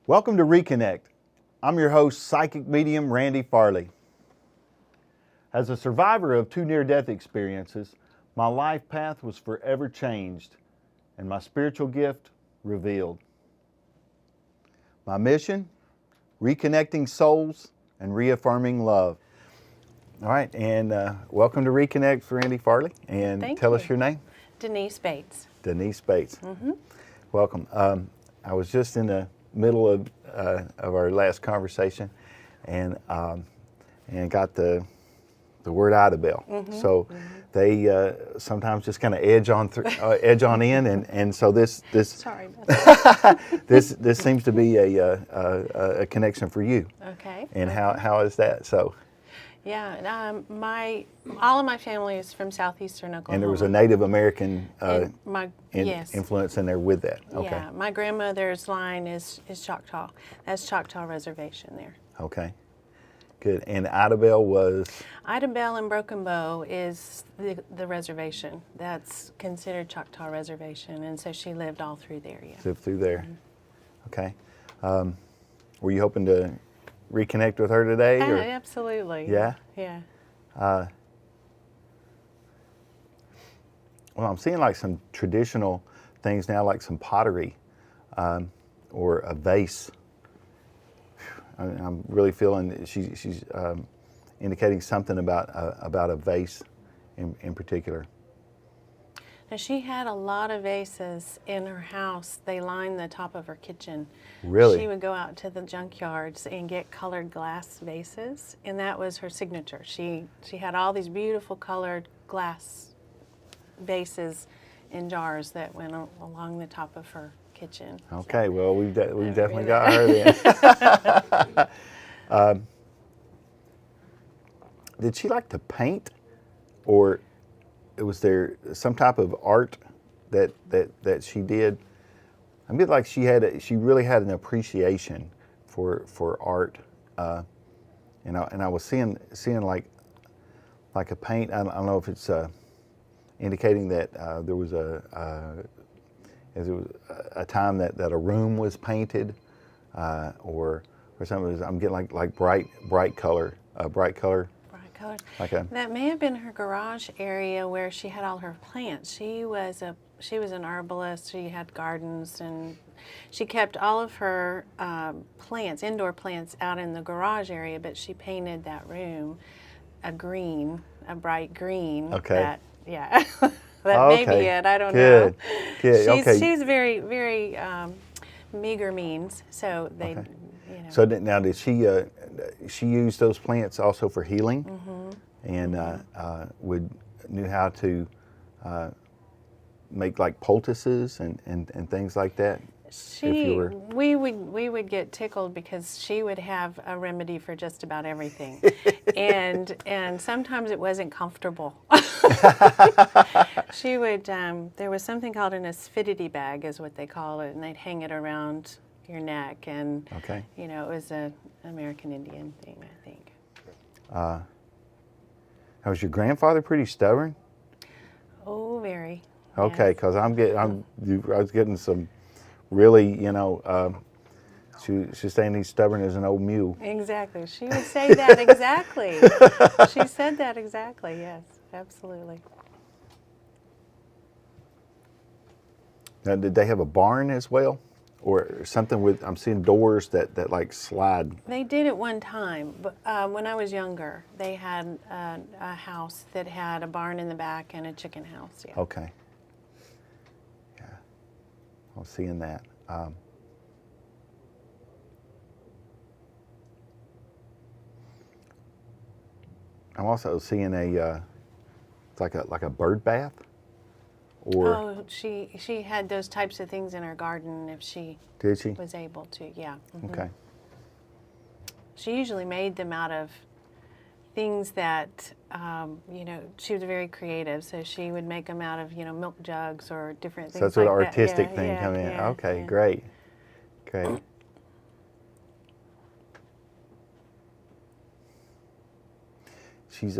Welcome to Reconnect. I'm your host, psychic medium Randy Farley. As a survivor of 2 near-death experiences, my life path was forever changed and my spiritual gift revealed. My mission? Reconnecting souls and reaffirming love. All right, and welcome to Reconnect for Randy Farley. And Thank tell you. us your name. Denise Bates. Denise Bates. Mm-hmm. Welcome. I was just in the middle of our last conversation, and got the word Idabel. Mm-hmm. So they sometimes just kind of edge on in, and so this Sorry about that. this seems to be a connection for you. Okay. And how is that? So. Yeah, all of my family is from southeastern Oklahoma. And there was a Native American yes. influence in there with that. Okay. Yeah, my grandmother's line is Choctaw. That's Choctaw Reservation there. Okay. Good. And Idabel was? Idabel and Broken Bow is the reservation. That's considered Choctaw Reservation, and so she lived all through there. Yeah. Lived through there. Mm-hmm. Okay. Were you hoping to reconnect with her today? Or? Absolutely. Yeah? Yeah. Well, I'm seeing like some traditional things now, like some pottery or a vase. I'm really feeling that she's indicating something about a vase in particular. Now, she had a lot of vases in her house. They lined the top of her kitchen. Really? She would go out to the junkyards and get colored glass vases, and that was her signature. She had all these beautiful colored glass vases in jars that went along the top of her kitchen. Okay, well, we've definitely got her then. Did she like to paint, or was there some type of art that she did? I mean, like she really had an appreciation for art, and I was seeing like a paint. I don't know if it's indicating that there was a time that a room was painted, or something. I'm getting like bright color. That may have been her garage area where she had all her plants. She was an herbalist. She had gardens, and she kept all of her plants, indoor plants, out in the garage area. But she painted that room a bright green. Okay. That may be it. I don't know. Good. She's very, very meager means. So they. Okay. You know. So now, did she use those plants also for healing, and knew how to make like poultices and things like that? We would get tickled because she would have a remedy for just about everything, and sometimes it wasn't comfortable. She would. There was something called an aspidity bag, is what they call it, and they'd hang it around your neck, and it was an American Indian thing, I think. Was your grandfather pretty stubborn? Oh, very. Okay, because I was getting some really, she's saying he's stubborn as an old mule. Exactly. She would say that exactly. She said that exactly. Yes, absolutely. Now, did they have a barn as well? Or something with, I'm seeing doors that like slide. They did at one time, but when I was younger, they had a house that had a barn in the back and a chicken house. Yeah. Okay. Yeah, I was seeing that. I'm also seeing it's like a bird bath. Or she had those types of things in her garden if she was able to, yeah. Mm-hmm. Okay. She usually made them out of things that, she was very creative, so she would make them out of, milk jugs or different things like that. So that's where the artistic thing come in. Yeah, okay, yeah. Great. She's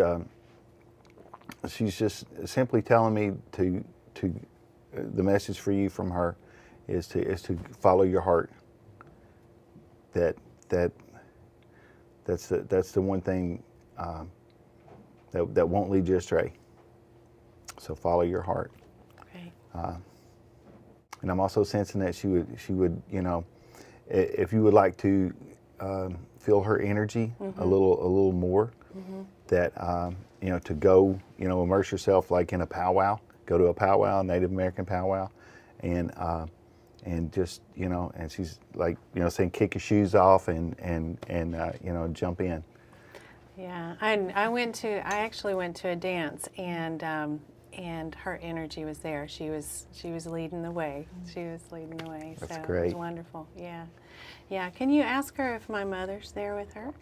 just simply telling me to the message for you from her is to follow your heart. that that's the one thing that won't lead you astray. So follow your heart. Right. And I'm also sensing that she would, you know, if you would like to feel her energy a little more, that you know, to go, you know, immerse yourself like in a powwow, go to a powwow, Native American powwow, and just, you know, and she's like, you know, saying kick your shoes off and you know, jump in. Yeah, I actually went to a dance, and her energy was there. She was leading the way. She was leading the way. That's so great. It was wonderful. Yeah, yeah. Can you ask her if my mother's there with her?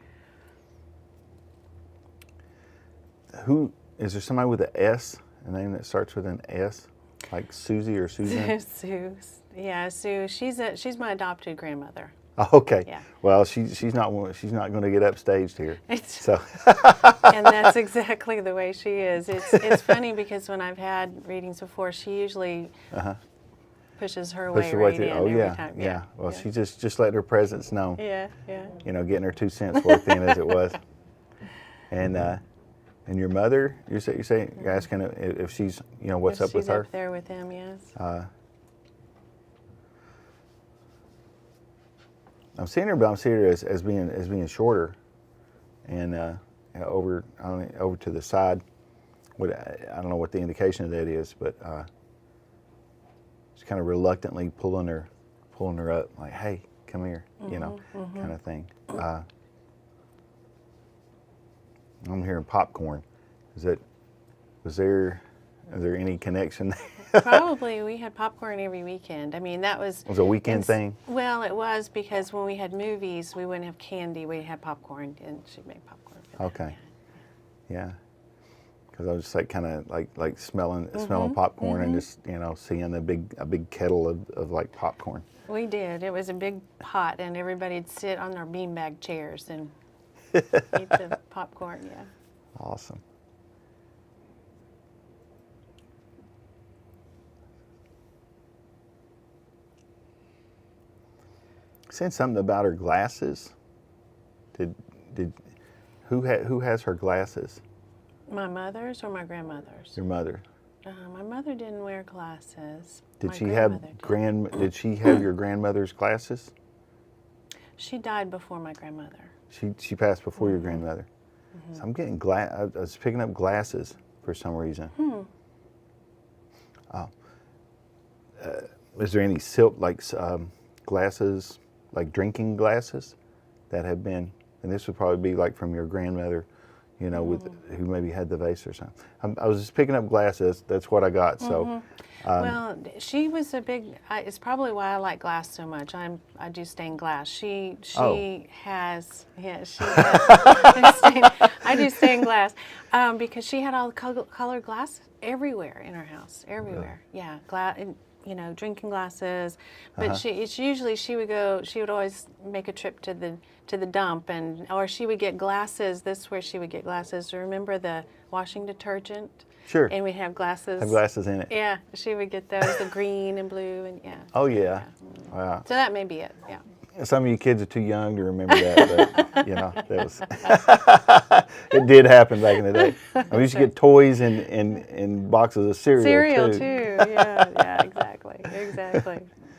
Who is there? Somebody with an S, a name that starts with an S, like Susie or Susan? Sue. Yeah, Sue. She's my adopted grandmother. Oh, okay. Yeah. Well, she's not going to get upstaged here. So. And that's exactly the way she is. It's funny because when I've had readings before, she usually pushes her way right in every time. Yeah. Well, she just let her presence known. Yeah, yeah. You know, getting her 2 cents worth in as it was. And your mother, you're asking if she's, you know, what's up with her? She's up there with him, yes. I'm seeing her, but I'm seeing her as being shorter, and over to the side. I don't know what the indication of that is, but she's kind of reluctantly pulling her up, like, hey, come here, you know, kind of thing. I'm hearing popcorn. Was there any connection there? Probably. We had popcorn every weekend. I mean, that was... It was a weekend thing? Well, it was, because when we had movies, we wouldn't have candy. We had popcorn, and she'd make popcorn for that. Okay. Yeah. Because I was just like kind of like smelling popcorn and just, you know, seeing a big kettle of like popcorn. We did. It was a big pot, and everybody'd sit on their beanbag chairs and eat the popcorn. Yeah. Awesome. Saying something about her glasses. Who has her glasses? My mother's or my grandmother's? Your mother. My mother didn't wear glasses. Did she have your grandmother's glasses? She died before my grandmother. She passed before your grandmother. So I'm getting I was picking up glasses for some reason. Is there any silk glasses, like drinking glasses, that have been? And this would probably be like from your grandmother, you know, who maybe had the vase or something. I was just picking up glasses. That's what I got. So. Well, she was a big. It's probably why I like glass so much. I do stained glass. She has. Yeah, she has. I do stained glass because she had all the colored glass everywhere in her house. Everywhere. Really? Yeah, glass. You know, drinking glasses. But it's usually she would always make a trip to the dump, or she would get glasses. This is where she would get glasses. Remember the washing detergent? Sure. And we'd have glasses. Have glasses in it. Yeah, she would get those, the green and blue, and yeah. Oh yeah. Wow. So that may be it. Yeah. Some of you kids are too young to remember that, but you know, that was it did happen back in the day. I used to get toys and boxes of cereal. Cereal too. Yeah, exactly.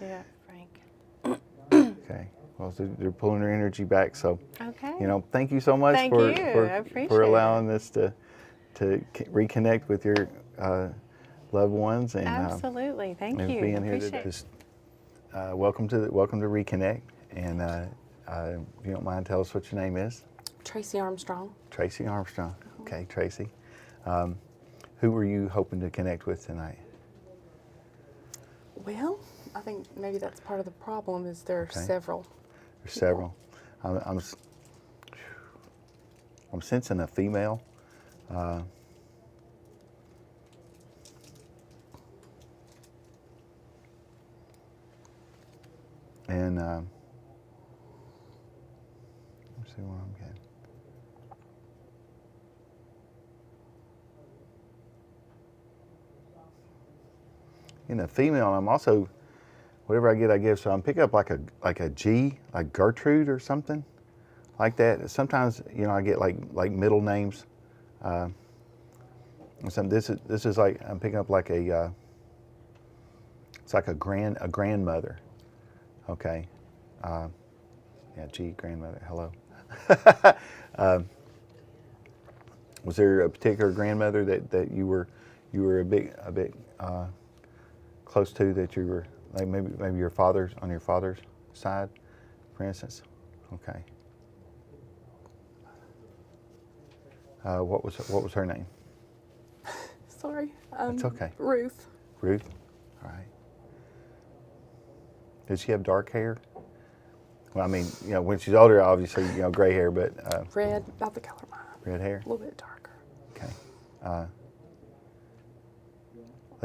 Yeah, Frank. Okay. Well, so they're pulling their energy back, so okay. You know, thank you so much I appreciate for allowing us to reconnect with your loved ones and absolutely. Thank you. Being here to just welcome to Reconnect, and if you don't mind, tell us what your name is. Tracy Armstrong. Tracy Armstrong. Okay, Tracy. Who were you hoping to connect with tonight? Well, I think maybe that's part of the problem. Is there are several. There's several. I'm sensing a female. And let's see what I'm getting. In a female, I'm also whatever I get, I give. So I'm picking up like a G, like Gertrude or something like that. Sometimes, you know, I get like middle names. This is like, I'm picking up like it's like a grandmother. Okay. Yeah, G, grandmother. Hello. Was there a particular grandmother that you were a bit close to, that you were like maybe your father's, on your father's side, for instance? Okay. What was her name? Sorry. It's okay. Ruth. Ruth. All right. Did she have dark hair? Well, I mean, you know, when she's older, obviously, you know, gray hair, but Red, about the color of mine. red hair. A little bit darker. Okay. The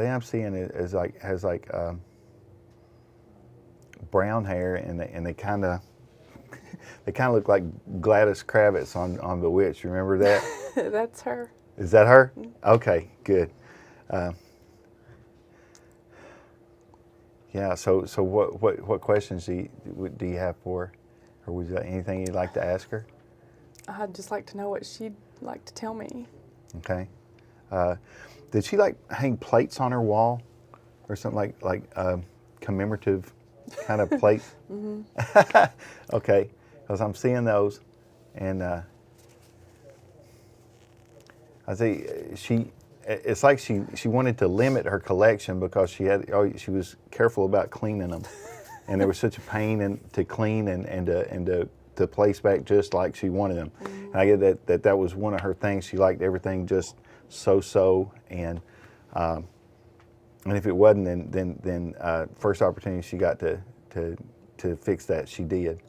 thing I'm seeing is like has like brown hair, and they kind of look like Gladys Kravitz on Bewitched. Remember that? That's her. Is that her? Okay, good. Yeah. So what questions do you have for her? Or was there anything you'd like to ask her? I'd just like to know what she'd like to tell me. Okay. Did she like hang plates on her wall, or something like commemorative kind of plates? Mm-hmm. Okay, because I'm seeing those, and I see it's like she wanted to limit her collection because she was careful about cleaning them, and there was such a pain to clean and to place back just like she wanted them. Mm-hmm. And I get that was one of her things. She liked everything just so, and if it wasn't, then first opportunity she got to fix that, she did.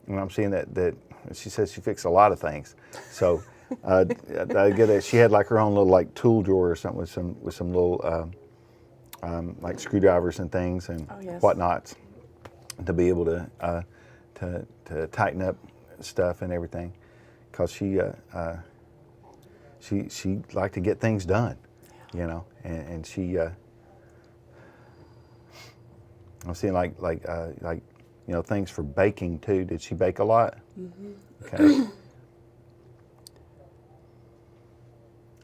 And I'm seeing that she says she fixed a lot of things. So I get that she had like her own little like tool drawer or something with some little like screwdrivers and things and whatnots to be able to tighten up stuff and everything, because she liked to get things done, you know, and she I'm seeing like you know, things for baking too. Did she bake a lot? Mm-hmm. Okay.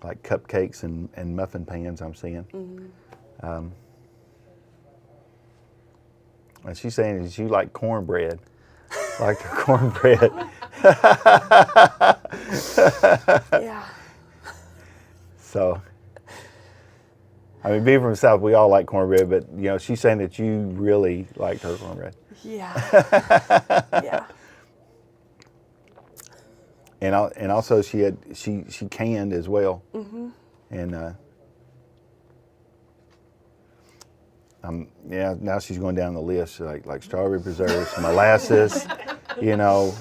Like cupcakes and muffin pans, I'm seeing. Mm-hmm. And she's saying that you like cornbread. Liked her cornbread. Yeah. So, I mean, being from the South, we all like cornbread, but you know, she's saying that you really liked her cornbread. Yeah. Yeah. And also she canned as well. Mm-hmm. And yeah, now she's going down the list, like strawberry preserves, molasses, you know,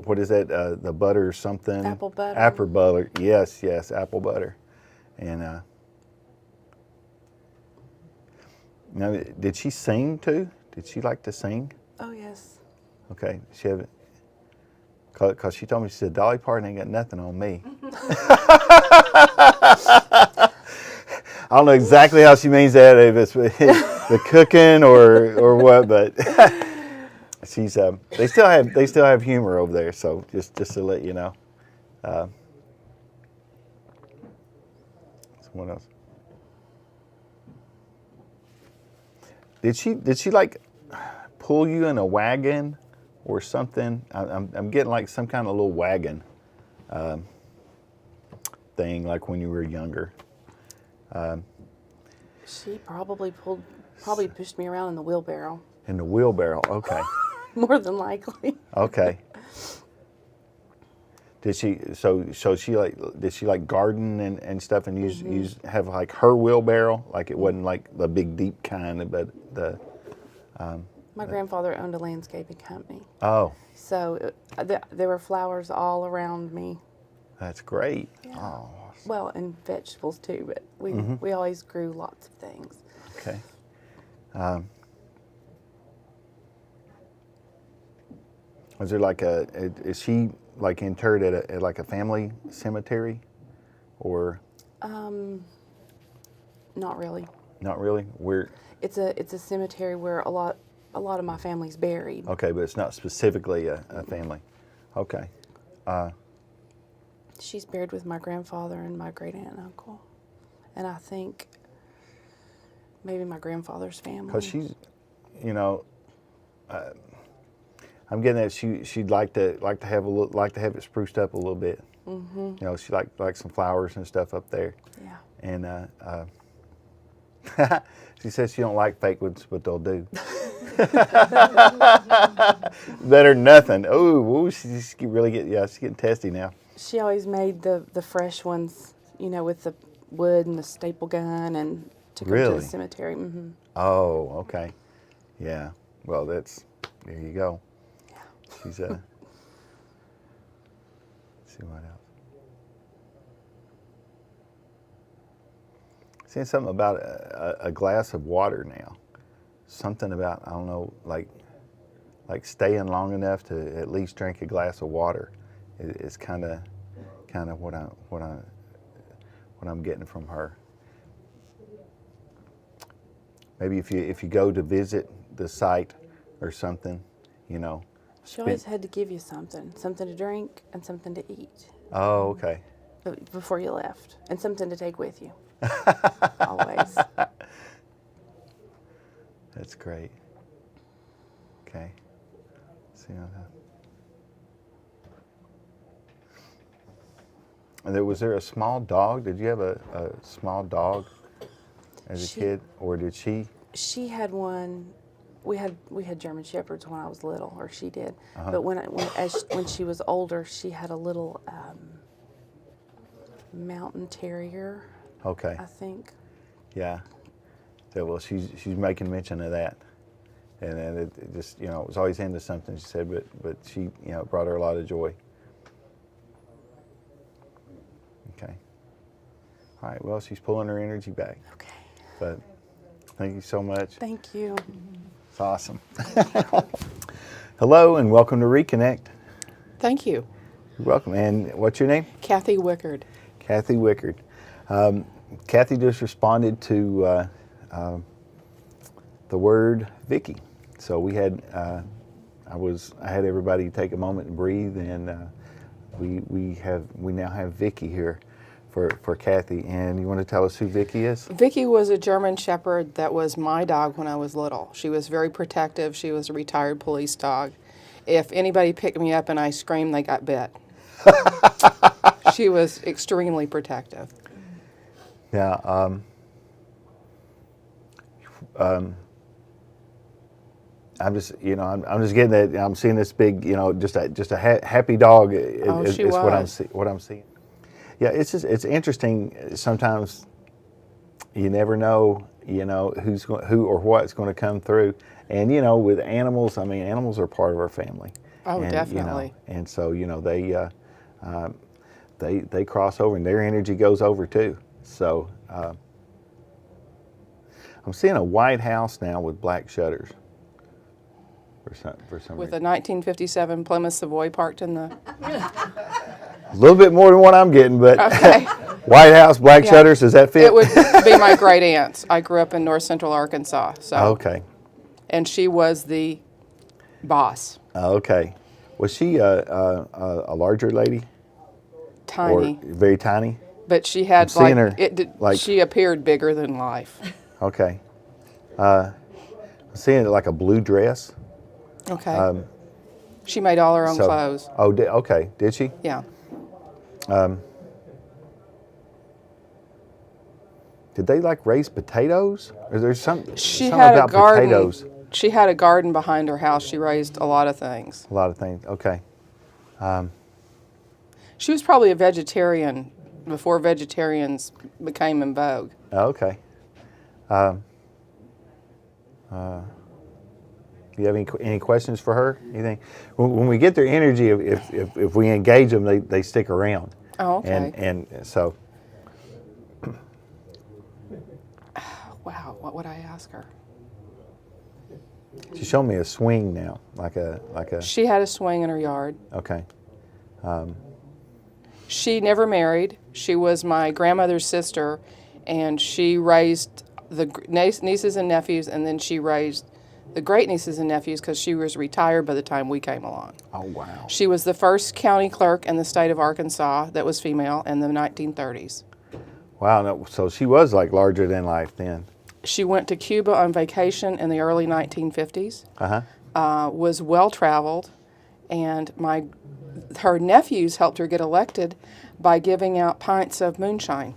what is that? The butter or something? Apple butter. Apple butter. Yes, apple butter. And now, did she sing too? Did she like to sing? Oh yes. Okay, she have. Because she told me, she said, Dolly Parton ain't got nothing on me. I don't know exactly how she means that, if it's the cooking or what, but she's they still have humor over there. So just to let you know. Someone else. Did she like pull you in a wagon or something? I'm getting like some kind of little wagon thing, like when you were younger. She probably pushed me around in the wheelbarrow. In the wheelbarrow, okay. More than likely. Okay. Did she like garden and stuff and use have like her wheelbarrow? Like it wasn't like the big deep kind, but the My grandfather owned a landscaping company. Oh. So there were flowers all around me. That's great. Yeah. Oh. Well, and vegetables too, but we always grew lots of things. Okay. Was there like is she like interred at like a family cemetery, or? Not really. Not really? Where? It's a cemetery where a lot of my family's buried. Okay, but it's not specifically a family. Okay. She's buried with my grandfather and my great aunt and uncle, and I think maybe my grandfather's family. Because she's, you know, I'm getting that she'd like to have it spruced up a little bit. Mm-hmm. You know, she like some flowers and stuff up there. Yeah. And she says she don't like fake ones, but they'll do. Better than nothing. Oh, she's getting testy now. She always made the fresh ones, you know, with the wood and the staple gun, and took them to Really? the cemetery. Mm-hmm. Oh, okay. Yeah. Well, there you go. Yeah. She's let's see what else. Saying something about a glass of water now. Something about, I don't know, like staying long enough to at least drink a glass of water. It's kind of what I'm getting from her. Maybe if you go to visit the site or something, you know. She always had to give you something to drink and something to eat. Oh, okay. Before you left, and something to take with you. Always. That's great. Okay. See how that. And was there a small dog? Did you have a small dog as a kid, or did she? She had one. We had German shepherds when I was little, or she did. Uh-huh. But when she was older, she had a little mountain terrier. Okay. I think. Yeah. So, well, she's making mention of that, and it just, you know, it was always into something, she said, but she, you know, it brought her a lot of joy. Okay. All right. Well, she's pulling her energy back. Okay. But thank you so much. Thank you. It's awesome. Hello and welcome to Reconnect. Thank you. You're welcome. And what's your name? Kathy Wickard. Kathy Wickard. Kathy just responded to the word Vicky. So we had I had everybody take a moment and breathe, and we now have Vicky here for Kathy. And you want to tell us who Vicky is? Vicky was a German Shepherd that was my dog when I was little. She was very protective. She was a retired police dog. If anybody picked me up and I screamed, they got bit. She was extremely protective. Yeah. I'm just getting that. I'm seeing this big, you know, just a happy dog. Is what I'm seeing. Yeah, it's interesting. Sometimes you never know, you know, who or what's going to come through. And you know, with animals, I mean, animals are part of our family. Oh, and, definitely. You know, and so, you know, they cross over, and their energy goes over too. So I'm seeing a white house now with black shutters. For some With a reason. 1957 Plymouth Savoy parked in the... A little bit more than what I'm getting, but Okay. White House, black Yeah. shutters, does that fit? It would be my great aunt's. I grew up in North Central Arkansas. So, Okay. and she was the boss. Okay. Was she a larger lady? Tiny. Or very tiny? But she had I'm seeing her, like- she appeared bigger than life. Okay. I'm seeing like a blue dress. Okay. She made all her own clothes. Oh, okay. Did she? Yeah. Did they like raise potatoes? Or there's something She something had about a garden. potatoes? She had a garden behind her house. She raised a lot of things. A lot of things. Okay. She was probably a vegetarian before vegetarians became in vogue. Okay. Do you have any questions for her? Anything? When we get their energy, if we engage them, they stick around. Oh, okay. And so. Wow, what would I ask her? She showed me a swing now, like a. She had a swing in her yard. Okay. She never married. She was my grandmother's sister, and she raised the nieces and nephews, and then she raised the great nieces and nephews because she was retired by the time we came along. Oh, wow. She was the first county clerk in the state of Arkansas that was female in the 1930s. Wow. No, so she was like larger than life then. She went to Cuba on vacation in the early 1950s, Uh-huh. was well-traveled, and her nephews helped her get elected by giving out pints of moonshine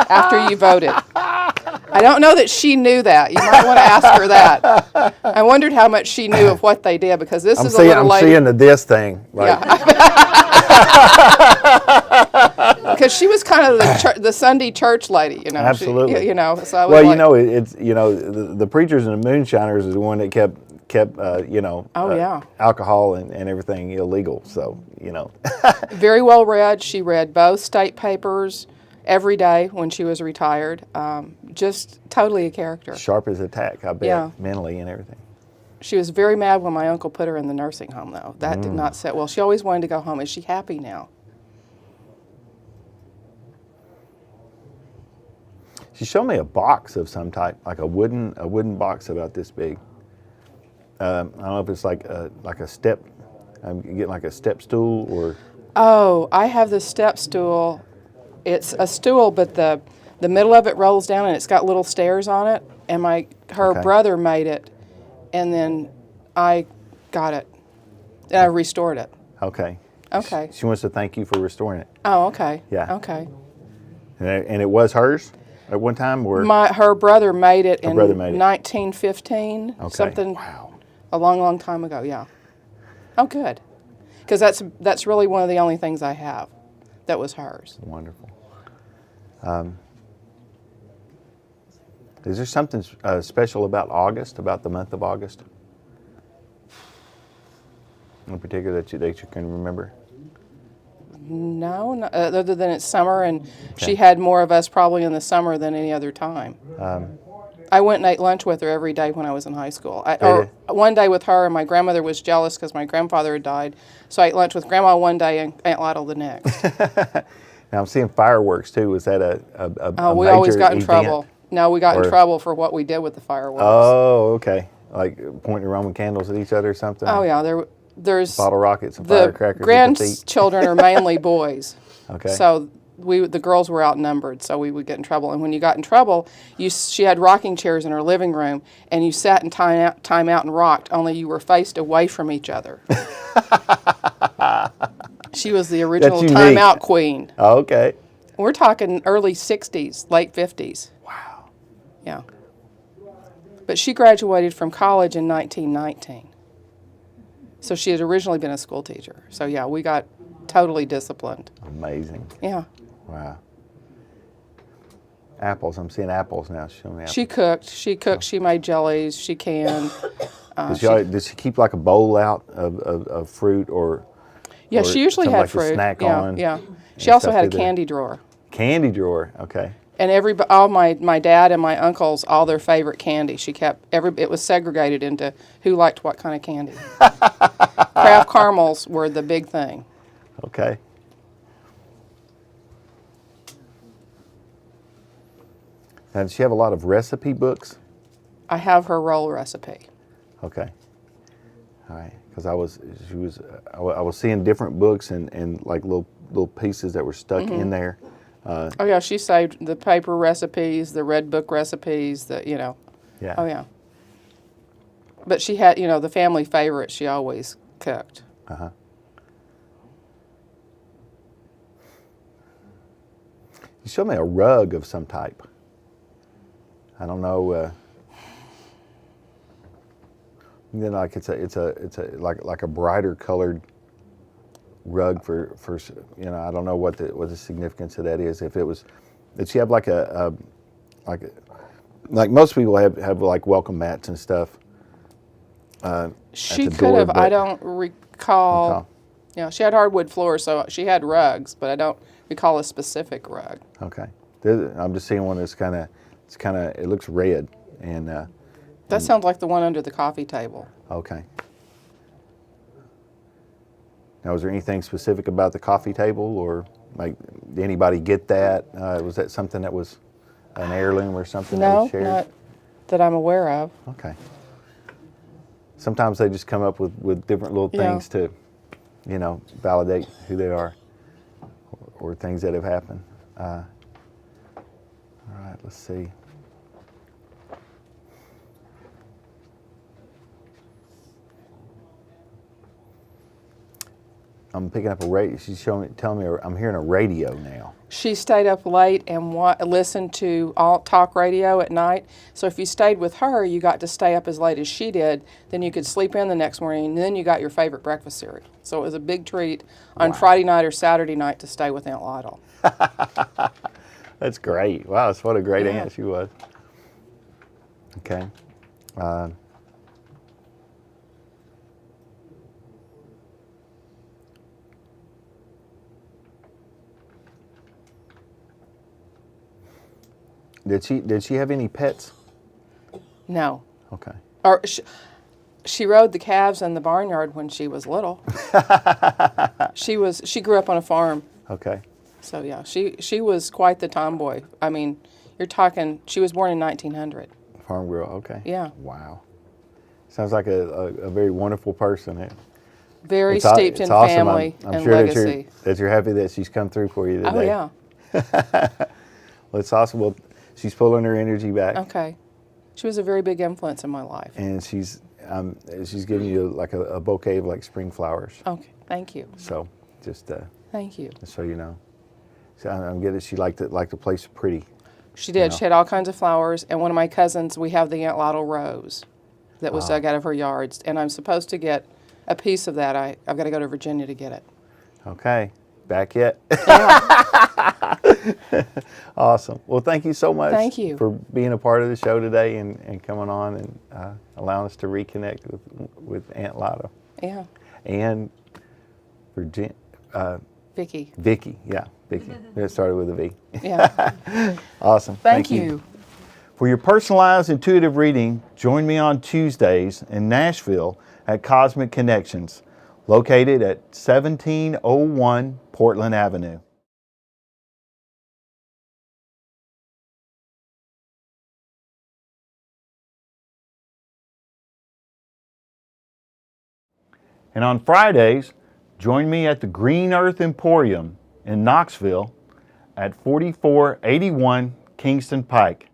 after you voted. I don't know that she knew that. You might want to ask her that. I wondered how much she knew of what they did, because this is a little lady. I'm seeing the this thing. Like, Because she was kind of the Sunday church lady, you know. Absolutely. She, you know, so I was well, like, you know, it's the preachers and the moonshiners is the one that kept alcohol and everything illegal. So, you know. very well read. She read both state papers every day when she was retired. Just totally a character. Sharp as a tack, I bet, Yeah. mentally and everything. She was very mad when my uncle put her in the nursing home, though. That did not sit well. She always wanted to go home. Is she happy now? She showed me a box of some type, like a wooden box about this big. I don't know if it's like a step. I'm getting like a step stool or. Oh, I have the step stool. It's a stool, but the middle of it rolls down and it's got little stairs on it. And her Okay. brother made it, and then I got it, and I restored it. Okay. Okay. She wants to thank you for restoring it. Oh, okay. Yeah. Okay. And it was hers at one time, or Her brother made it in brother made it. 1915, okay. something Wow. a long, long time ago. Yeah. Oh, good. Because that's really one of the only things I have that was hers. Wonderful. Is there something special about August, about the month of August, in particular that you can remember? No, other than it's summer, and she had more of us probably in the summer than any other time. I went and ate lunch with her every day when I was in high school. Or one day with her, and my grandmother was jealous because my grandfather had died. So I ate lunch with Grandma one day and Aunt Lytle the next. Now I'm seeing fireworks too. Was that a We major always got in event? trouble. No, we got in trouble for what we did with the fireworks. Oh, okay. Like pointing Roman candles at each other or something? Oh, yeah. There's Bottle rockets and the firecrackers at the feet? grandchildren are mainly boys. Okay. So the girls were outnumbered, so we would get in trouble. And when you got in trouble, she had rocking chairs in her living room, and you sat in time out and rocked, only you were faced away from each other. She was the original unique. timeout queen. Oh, okay. We're talking early 60s, late 50s. Wow. Yeah. But she graduated from college in 1919. So she had originally been a school teacher. So yeah, we got totally disciplined. Amazing. Yeah. Wow. Apples. I'm seeing apples now. Show me apples. She cooked. She made jellies. She canned. Does she keep like a bowl out of fruit or? Yeah, or she usually something had like to fruit. snack Yeah, on yeah. and She also stuff had a through there? candy drawer. Candy drawer. Okay. And all my dad and my uncles, all their favorite candy. She kept it was segregated into who liked what kind of candy. Kraft caramels were the big thing. Okay. Now, does she have a lot of recipe books? I have her roll recipe. Okay. All right. Because I was seeing different books and like little pieces that were stuck in there. Oh yeah, she saved the paper recipes, the red book recipes, Yeah. Oh yeah. But she had, the family favorite she always cooked. Uh-huh. You showed me a rug of some type. I don't know. Then like it's like a brighter colored rug for I don't know what the significance of that is. If it was, did she have like like most people have like welcome mats and stuff. She at the could door, have. but- I don't recall. Yeah, she had hardwood floors, so she had rugs, but I don't recall a specific rug. Okay. I'm just seeing one that's it looks red and. That sounds like the one under the coffee table. Okay. Now, was there anything specific about the coffee table, or like did anybody get that? Was that something that was an heirloom or something that No, was shared? not that I'm aware of. Okay. Sometimes they just come up with different little Yeah. things to, you know, validate who they are or things that have happened. All right, let's see. I'm picking up a radio. She's telling me I'm hearing a radio now. She stayed up late and listened to all talk radio at night. So if you stayed with her, you got to stay up as late as she did. Then you could sleep in the next morning, and then you got your favorite breakfast cereal. So it was a big treat on Friday night or Saturday night to stay with Aunt Lytle. That's great. Wow, that's what a great Yeah. aunt she was. Okay. Did she have any pets? No. Okay. Or she rode the calves in the barnyard when she was little. She grew up on a farm. Okay. So yeah, she was quite the tomboy. I mean, you're talking, she was born in 1900. Farm girl. Okay. Yeah. Wow. Sounds like a very wonderful person. Very It's steeped in awesome. family I'm and sure legacy. that you're happy that she's come through for you today. Oh yeah. Well, it's awesome. Well, she's pulling her energy back, Okay. She was a very big influence in my life. and she's giving you like a bouquet of like spring flowers. Okay. Thank you. So just Thank you. so you know, so I'm getting she liked the place pretty. She did. Yeah. She had all kinds of flowers. And one of my cousins, we have the Aunt Lytle rose that was dug out of her yards. And I'm supposed to get a piece of that. I've got to go to Virginia to get it. Okay, back yet? Awesome. Well, thank you so much. Thank you. For being a part of the show today and coming on and allowing us to reconnect with Aunt Lytle Yeah. and Virginia. Vicki. Vicky, yeah, Vicky. It started with a V. Yeah. Awesome. Thank you. For your personalized intuitive reading, join me on Tuesdays in Nashville at Cosmic Connections, located at 1701 Portland Avenue. And on Fridays, join me at the Green Earth Emporium in Knoxville at 4481 Kingston Pike.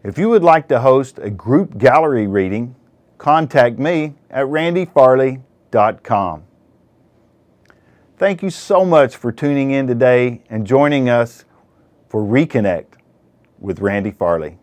If you would like to host a group gallery reading, contact me at randyfarley.com. Thank you so much for tuning in today and joining us for Reconnect with Randy Farley.